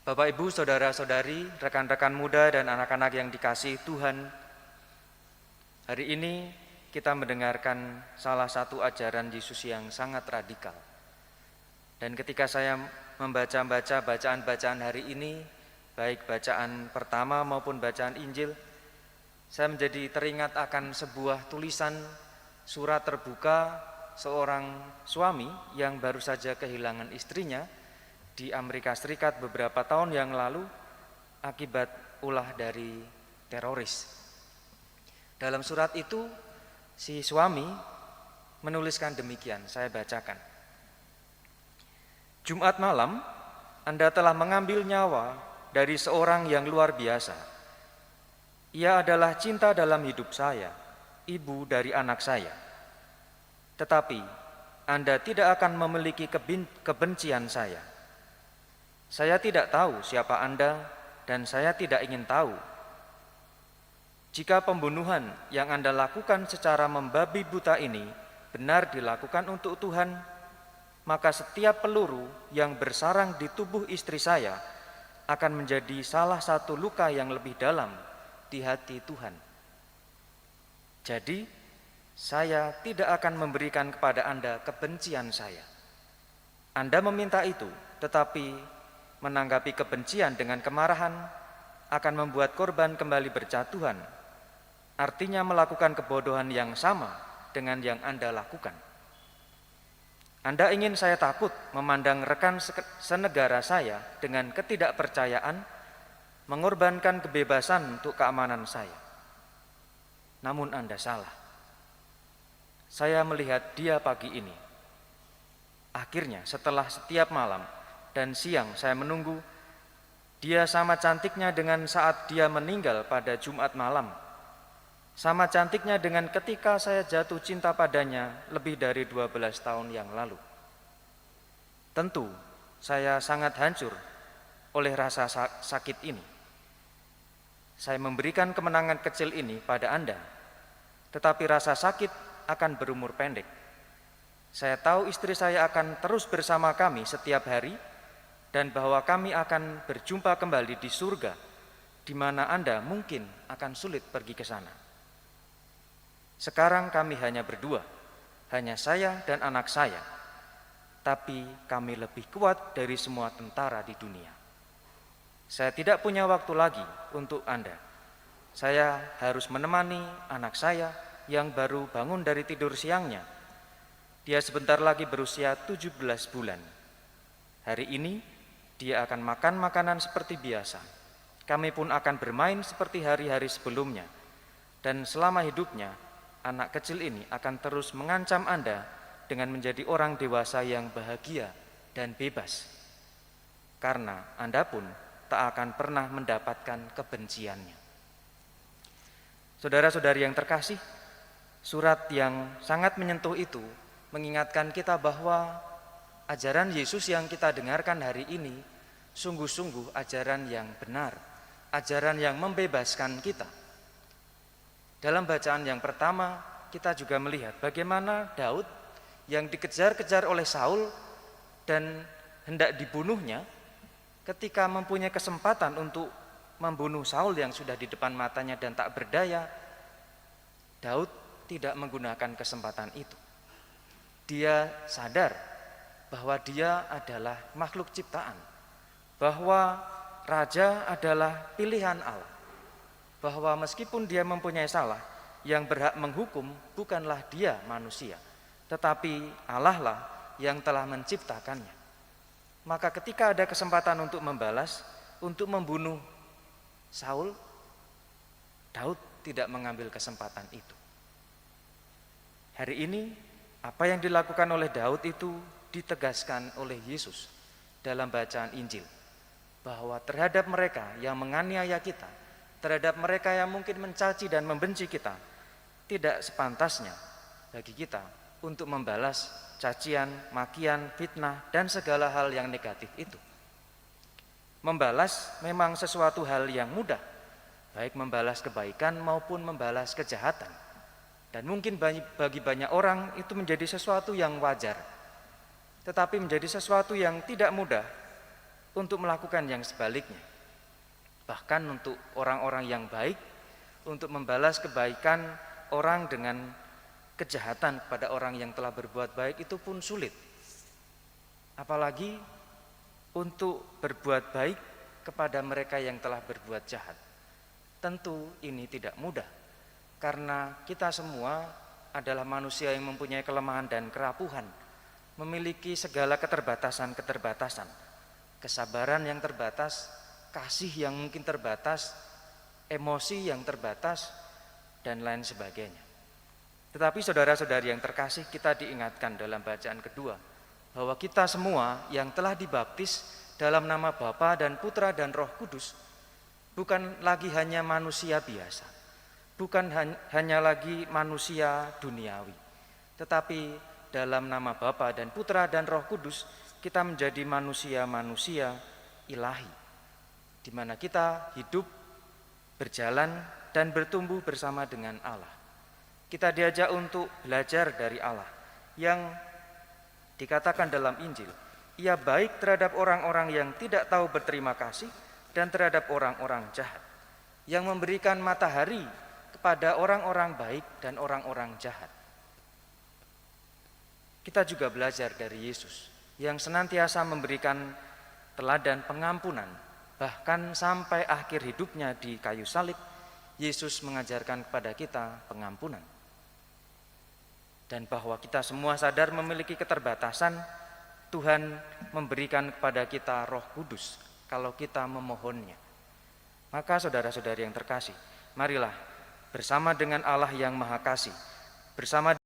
Bapak, Ibu, saudara-saudari, rekan-rekan muda dan anak-anak yang dikasihi Tuhan, hari ini kita mendengarkan salah satu ajaran Yesus yang sangat radikal. Dan ketika saya membaca bacaan-bacaan hari ini, baik bacaan pertama maupun bacaan Injil, saya menjadi teringat akan sebuah tulisan surat terbuka seorang suami yang baru saja kehilangan istrinya di Amerika Serikat beberapa tahun yang lalu akibat ulah dari teroris. Dalam surat itu si suami menuliskan demikian, saya bacakan. Jumat malam, Anda telah mengambil nyawa dari seorang yang luar biasa. Ia adalah cinta dalam hidup saya, ibu dari anak saya. Tetapi Anda tidak akan memiliki kebencian saya. Saya tidak tahu siapa Anda dan saya tidak ingin tahu. Jika pembunuhan yang Anda lakukan secara membabi buta ini benar dilakukan untuk Tuhan, maka setiap peluru yang bersarang di tubuh istri saya akan menjadi salah satu luka yang lebih dalam di hati Tuhan. Jadi, saya tidak akan memberikan kepada Anda kebencian saya. Anda meminta itu, tetapi menanggapi kebencian dengan kemarahan akan membuat korban kembali berjatuhan. Artinya melakukan kebodohan yang sama dengan yang Anda lakukan. Anda ingin saya takut memandang rekan senegara saya dengan ketidakpercayaan, mengorbankan kebebasan untuk keamanan saya. Namun Anda salah. Saya melihat dia pagi ini. Akhirnya setelah setiap malam dan siang saya menunggu, dia sama cantiknya dengan saat dia meninggal pada Jumat malam. Sama cantiknya dengan ketika saya jatuh cinta padanya lebih dari 12 tahun yang lalu. Tentu saya sangat hancur oleh rasa sakit ini. Saya memberikan kemenangan kecil ini pada Anda, tetapi rasa sakit akan berumur pendek. Saya tahu istri saya akan terus bersama kami setiap hari, dan bahwa kami akan berjumpa kembali di surga, di mana Anda mungkin akan sulit pergi ke sana. Sekarang kami hanya berdua, hanya saya dan anak saya, tapi kami lebih kuat dari semua tentara di dunia. Saya tidak punya waktu lagi untuk Anda. Saya harus menemani anak saya yang baru bangun dari tidur siangnya. Dia sebentar lagi berusia 17 bulan. Hari ini dia akan makan makanan seperti biasa. Kami pun akan bermain seperti hari-hari sebelumnya. Dan selama hidupnya, anak kecil ini akan terus mengancam Anda dengan menjadi orang dewasa yang bahagia dan bebas. Karena Anda pun tak akan pernah mendapatkan kebenciannya. Saudara-saudari yang terkasih, surat yang sangat menyentuh itu mengingatkan kita bahwa ajaran Yesus yang kita dengarkan hari ini sungguh-sungguh ajaran yang benar, ajaran yang membebaskan kita. Dalam bacaan yang pertama, kita juga melihat bagaimana Daud yang dikejar-kejar oleh Saul dan hendak dibunuhnya, ketika mempunyai kesempatan untuk membunuh Saul yang sudah di depan matanya dan tak berdaya, Daud tidak menggunakan kesempatan itu. Dia sadar bahwa dia adalah makhluk ciptaan, bahwa raja adalah pilihan Allah, bahwa meskipun dia mempunyai salah, yang berhak menghukum bukanlah dia manusia, tetapi Allah lah yang telah menciptakannya. Maka ketika ada kesempatan untuk membalas, untuk membunuh Saul, Daud tidak mengambil kesempatan itu. Hari ini apa yang dilakukan oleh Daud itu ditegaskan oleh Yesus dalam bacaan Injil, bahwa terhadap mereka yang menganiaya kita, terhadap mereka yang mungkin mencaci dan membenci kita, tidak sepantasnya bagi kita untuk membalas cacian, makian, fitnah, dan segala hal yang negatif itu. Membalas memang sesuatu hal yang mudah, baik membalas kebaikan maupun membalas kejahatan. Dan mungkin bagi banyak orang itu menjadi sesuatu yang wajar, tetapi menjadi sesuatu yang tidak mudah untuk melakukan yang sebaliknya. Bahkan untuk orang-orang yang baik, untuk membalas kebaikan orang dengan kejahatan kepada orang yang telah berbuat baik itu pun sulit. Apalagi untuk berbuat baik kepada mereka yang telah berbuat jahat. Tentu ini tidak mudah, karena kita semua adalah manusia yang mempunyai kelemahan dan kerapuhan, memiliki segala keterbatasan-keterbatasan, kesabaran yang terbatas, kasih yang mungkin terbatas, emosi yang terbatas, dan lain sebagainya. Tetapi saudara-saudari yang terkasih, kita diingatkan dalam bacaan kedua bahwa kita semua yang telah dibaptis dalam nama Bapa dan Putra dan Roh Kudus bukan lagi hanya manusia biasa, bukan hanya lagi manusia duniawi, tetapi dalam nama Bapa dan Putra dan Roh Kudus kita menjadi manusia-manusia ilahi, di mana kita hidup, berjalan, dan bertumbuh bersama dengan Allah. Kita diajak untuk belajar dari Allah yang dikatakan dalam Injil, Ia baik terhadap orang-orang yang tidak tahu berterima kasih dan terhadap orang-orang jahat, yang memberikan matahari kepada orang-orang baik dan orang-orang jahat. Kita juga belajar dari Yesus yang senantiasa memberikan teladan pengampunan. Bahkan sampai akhir hidupnya di kayu salib, Yesus mengajarkan kepada kita pengampunan. Dan bahwa kita semua sadar memiliki keterbatasan, Tuhan memberikan kepada kita Roh Kudus kalau kita memohonnya. Maka saudara-saudari yang terkasih, marilah bersama dengan Allah yang Maha Kasih, bersama